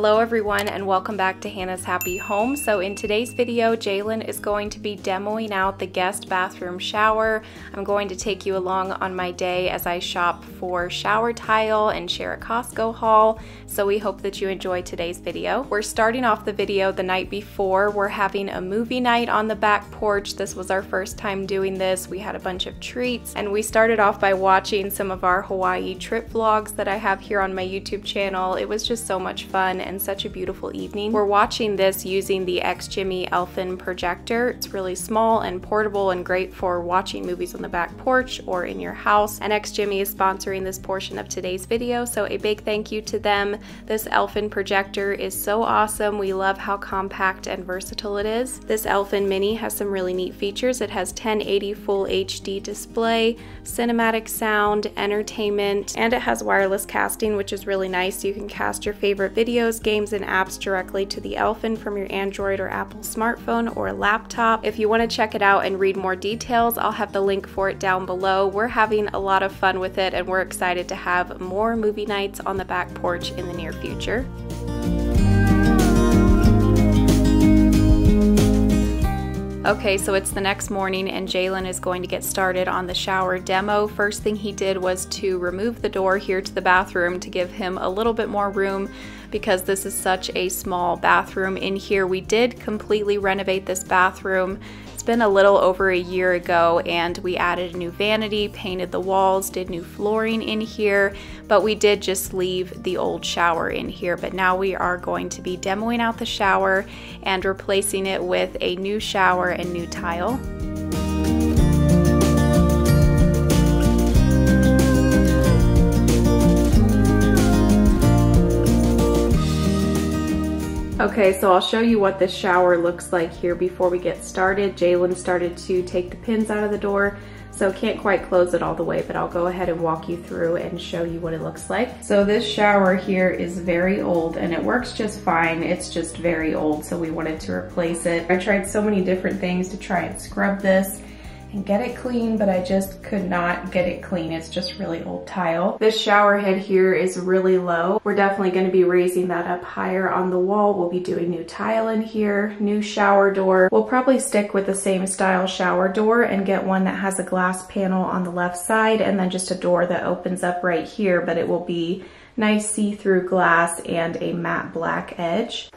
Hello everyone and welcome back to Hannah's Happy Home. So in today's video, Jalen is going to be demoing out the guest bathroom shower. I'm going to take you along on my day as I shop for shower tile and share a Costco haul. So we hope that you enjoy today's video. We're starting off the video the night before. We're having a movie night on the back porch. This was our first time doing this. We had a bunch of treats and we started off by watching some of our Hawaii trip vlogs that I have here on my YouTube channel. It was just so much fun and such a beautiful evening. We're watching this using the XJimmy Elfin projector. It's really small and portable and great for watching movies on the back porch or in your house. And XJimmy is sponsoring this portion of today's video, so a big thank you to them. This Elfin projector is so awesome. We love how compact and versatile it is. This Elfin Mini has some really neat features. It has 1080 full HD display, cinematic sound, entertainment, and it has wireless casting, which is really nice. You can cast your favorite videos, games, and apps directly to the Elfin from your Android or Apple smartphone or laptop. If you want to check it out and read more details, I'll have the link for it down below. We're having a lot of fun with it and we're excited to have more movie nights on the back porch in the near future. Okay, so it's the next morning and Jalen is going to get started on the shower demo. First thing he did was to remove the door here to the bathroom to give him a little bit more room because this is such a small bathroom in here. We did completely renovate this bathroom. It's been a little over a year ago and we added a new vanity, painted the walls, did new flooring in here, but we did just leave the old shower in here. But now we are going to be demoing out the shower and replacing it with a new shower and new tile. Okay, so I'll show you what this shower looks like here before we get started. Jalen started to take the pins out of the door, so can't quite close it all the way, but I'll go ahead and walk you through and show you what it looks like. So this shower here is very old and it works just fine. It's just very old, so we wanted to replace it. I tried so many different things to try and scrub this and get it clean, but I just could not get it clean. It's just really old tile. This shower head here is really low. We're definitely going to be raising that up higher on the wall. We'll be doing new tile in here, new shower door. We'll probably stick with the same style shower door and get one that has a glass panel on the left side and then just a door that opens up right here, but it will be nice see-through glass and a matte black edge.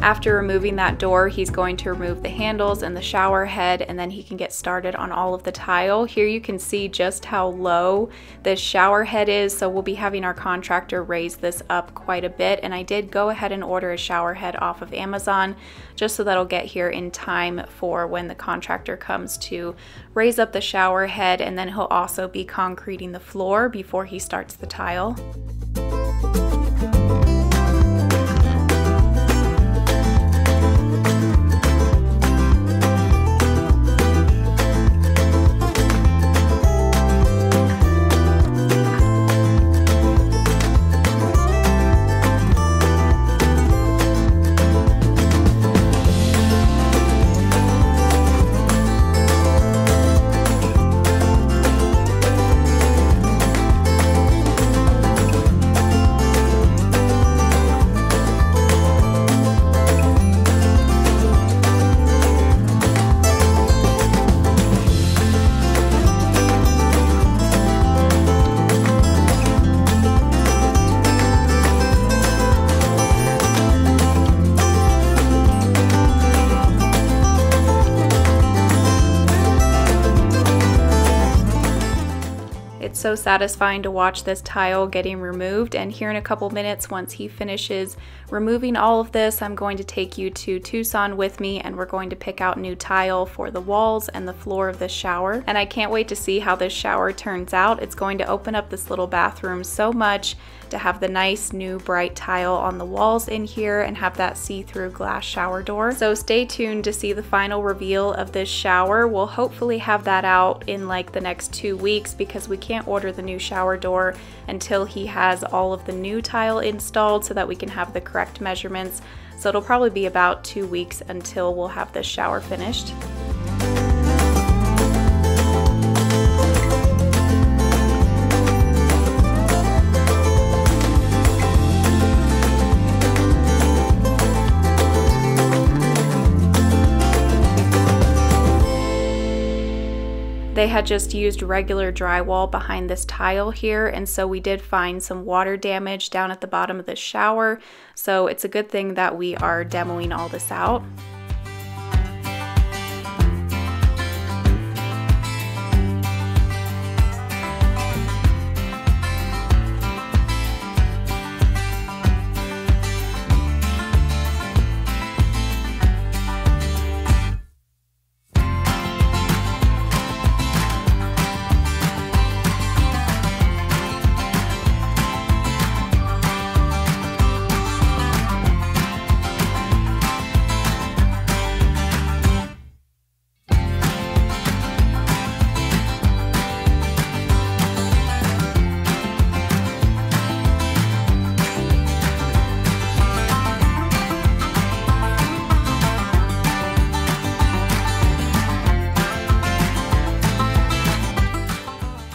After removing that door, he's going to remove the handles and the shower head, and then he can get started on all of the tile. Here you can see just how low this shower head is, so we'll be having our contractor raise this up quite a bit. And I did go ahead and order a shower head off of Amazon just so that'll get here in time for when the contractor comes to raise up the shower head, and then he'll also be concreting the floor before he starts the tile. It's so satisfying to watch this tile getting removed, and here in a couple minutes, once he finishes removing all of this, I'm going to take you to Tucson with me and we're going to pick out new tile for the walls and the floor of this shower. And I can't wait to see how this shower turns out. It's going to open up this little bathroom so much to have the nice new bright tile on the walls in here and have that see-through glass shower door. So stay tuned to see the final reveal of this shower. We'll hopefully have that out in like the next 2 weeks because we can't order the new shower door until he has all of the new tile installed so that we can have the correct measurements. So it'll probably be about 2 weeks until we'll have this shower finished. They had just used regular drywall behind this tile here, and so we did find some water damage down at the bottom of the shower, so it's a good thing that we are demoing all this out.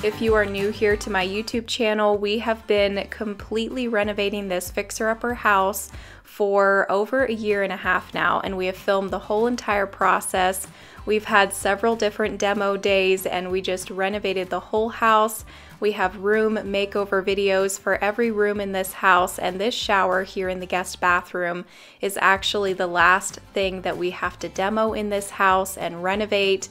If you are new here to my YouTube channel, we have been completely renovating this fixer-upper house for over 1.5 years now, and we have filmed the whole entire process. We've had several different demo days and we just renovated the whole house. We have room makeover videos for every room in this house, and this shower here in the guest bathroom is actually the last thing that we have to demo in this house and renovate.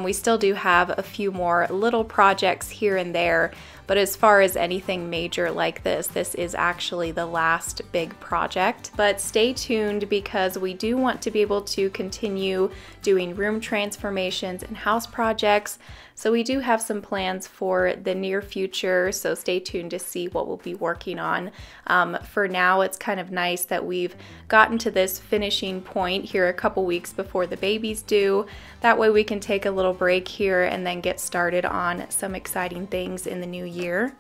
We still do have a few more little projects here and there, but as far as anything major like this, this is actually the last big project. But stay tuned because we do want to be able to continue doing room transformations and house projects. So we do have some plans for the near future, so stay tuned to see what we'll be working on. For now, it's kind of nice that we've gotten to this finishing point here a couple weeks before the baby's due. That way we can take a little break here and then get started on some exciting things in the new year.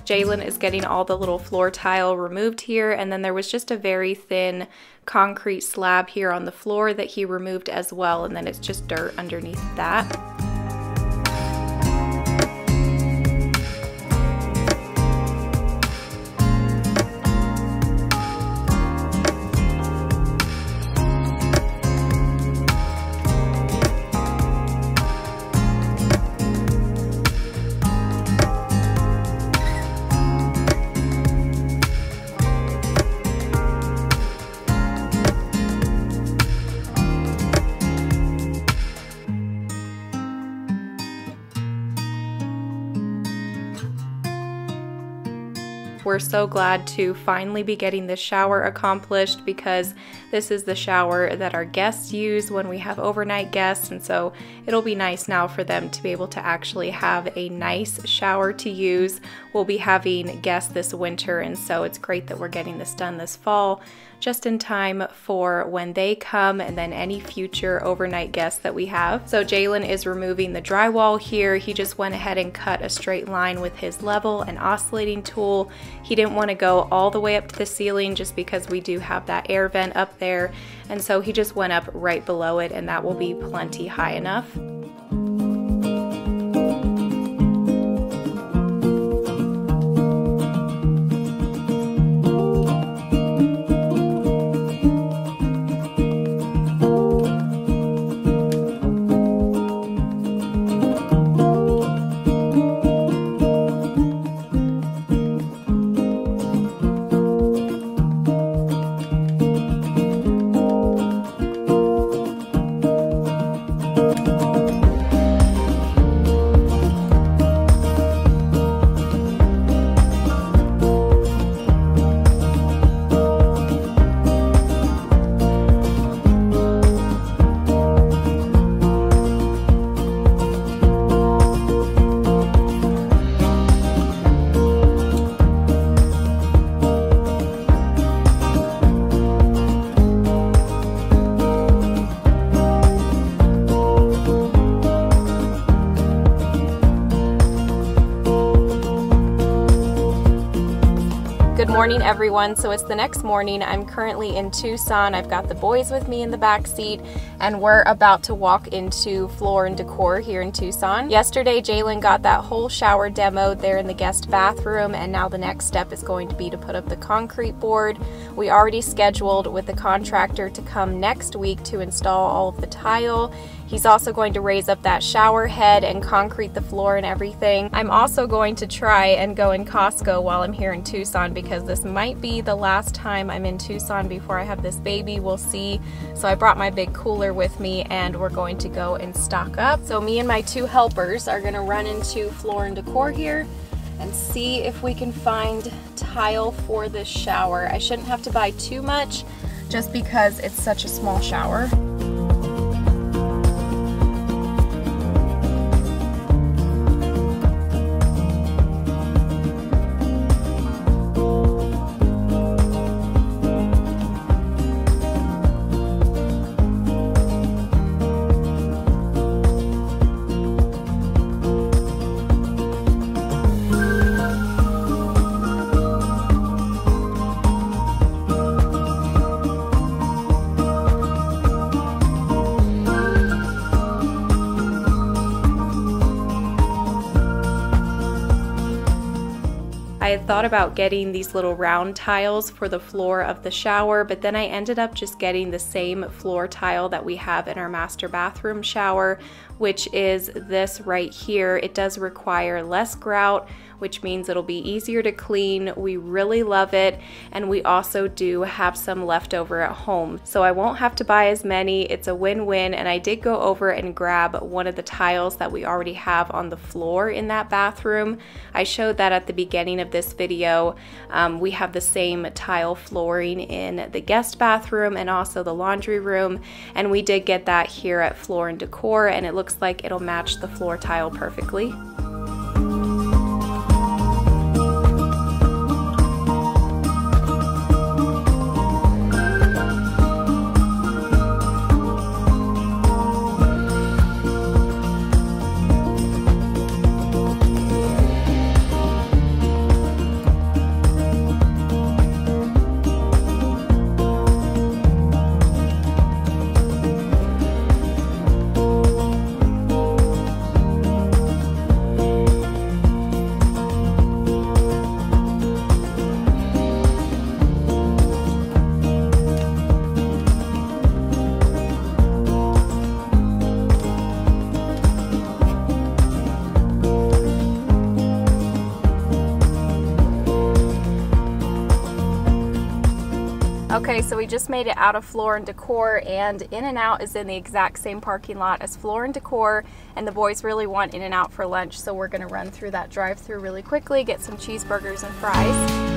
Jalen is getting all the little floor tile removed here, and then there was just a very thin concrete slab here on the floor that he removed as well, and then it's just dirt underneath that. We're so glad to finally be getting this shower accomplished because This is the shower that our guests use when we have overnight guests, and so it'll be nice now for them to be able to actually have a nice shower to use. We'll be having guests this winter, and so it's great that we're getting this done this fall, just in time for when they come and then any future overnight guests that we have. So Jalen is removing the drywall here. He just went ahead and cut a straight line with his level and oscillating tool. He didn't want to go all the way up to the ceiling just because we do have that air vent up there, and so he just went up right below it, and that will be plenty high enough. Good morning, everyone. So it's the next morning. I'm currently in Tucson. I've got the boys with me in the back seat, and we're about to walk into Floor and Decor here in Tucson. Yesterday, Jalen got that whole shower demoed there in the guest bathroom, and now the next step is going to be to put up the concrete board. We already scheduled with the contractor to come next week to install all of the tile. He's also going to raise up that shower head and concrete the floor and everything. I'm also going to try and go in Costco while I'm here in Tucson, because this might be the last time I'm in Tucson before I have this baby. We'll see. So I brought my big cooler with me, and we're going to go and stock up. So me and my two helpers are gonna run into Floor and Decor here and see if we can find tile for this shower. I shouldn't have to buy too much just because it's such a small shower. I had thought about getting these little round tiles for the floor of the shower, but then I ended up just getting the same floor tile that we have in our master bathroom shower, which is this right here. It does require less grout, which means it'll be easier to clean. We really love it, and we also do have some left over at home, so I won't have to buy as many. It's a win-win, and I did go over and grab one of the tiles that we already have on the floor in that bathroom. I showed that at the beginning of this video. We have the same tile flooring in the guest bathroom and also the laundry room, and we did get that here at Floor and Decor, and it looks like it'll match the floor tile perfectly. Okay, so we just made it out of Floor and Decor, and In-N-Out is in the exact same parking lot as Floor and Decor, and the boys really want In-N-Out for lunch, so we're gonna run through that drive-thru really quickly, get some cheeseburgers and fries.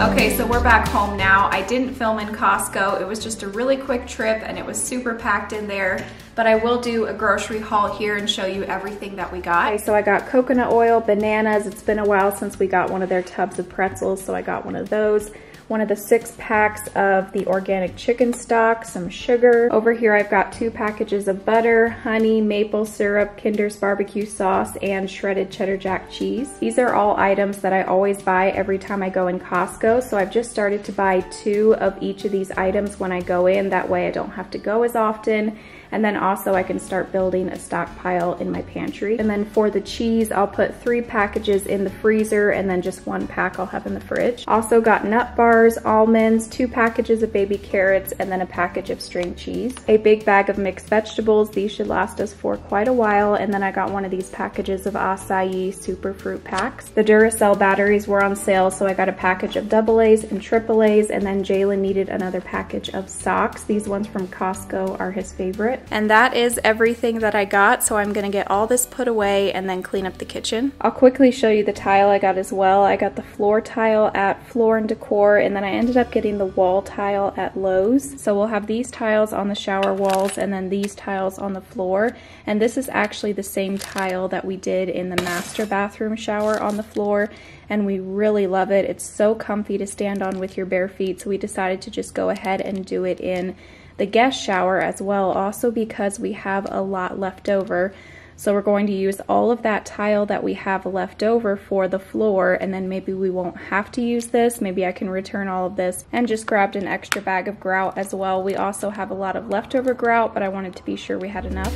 Okay, so we're back home now. I didn't film in Costco. It was just a really quick trip and it was super packed in there, but I will do a grocery haul here and show you everything that we got. Okay, so I got coconut oil, bananas. It's been a while since we got one of their tubs of pretzels, so I got one of those. One of the 6 packs of the organic chicken stock, some sugar. Over here I've got 2 packages of butter, honey, maple syrup, Kinder's barbecue sauce, and shredded cheddar jack cheese. These are all items that I always buy every time I go in Costco, so I've just started to buy 2 of each of these items when I go in. That way I don't have to go as often. And then also I can start building a stockpile in my pantry. And then for the cheese, I'll put 3 packages in the freezer and then just 1 pack I'll have in the fridge. Also got nut bars, almonds, 2 packages of baby carrots, and then a package of string cheese. A big bag of mixed vegetables. These should last us for quite a while. And then I got one of these packages of acai super fruit packs. The Duracell batteries were on sale, so I got a package of AA's and AAA's, and then Jalen needed another package of socks. These ones from Costco are his favorite. And that is everything that I got, so I'm gonna get all this put away and then clean up the kitchen. I'll quickly show you the tile I got as well. I got the floor tile at Floor & Decor, and then I ended up getting the wall tile at Lowe's. So we'll have these tiles on the shower walls and then these tiles on the floor. And this is actually the same tile that we did in the master bathroom shower on the floor, and we really love it. It's so comfy to stand on with your bare feet, so we decided to just go ahead and do it in the guest shower as well, also because we have a lot left over. So we're going to use all of that tile that we have left over for the floor, and then maybe we won't have to use this. Maybe I can return all of this, and just grabbed an extra bag of grout as well. We also have a lot of leftover grout, but I wanted to be sure we had enough.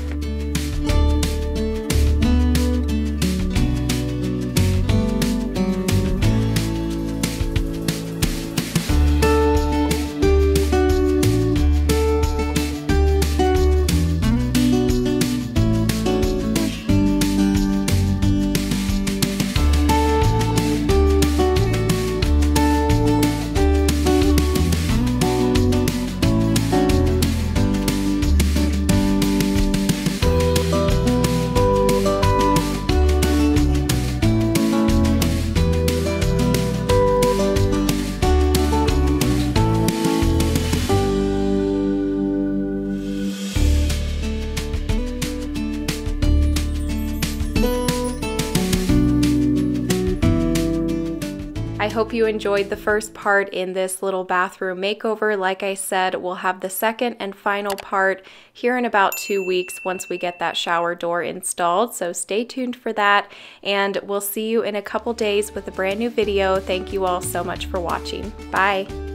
I hope you enjoyed the first part in this little bathroom makeover. Like I said, we'll have the second and final part here in about 2 weeks once we get that shower door installed. So stay tuned for that, and we'll see you in a couple days with a brand new video. Thank you all so much for watching. Bye.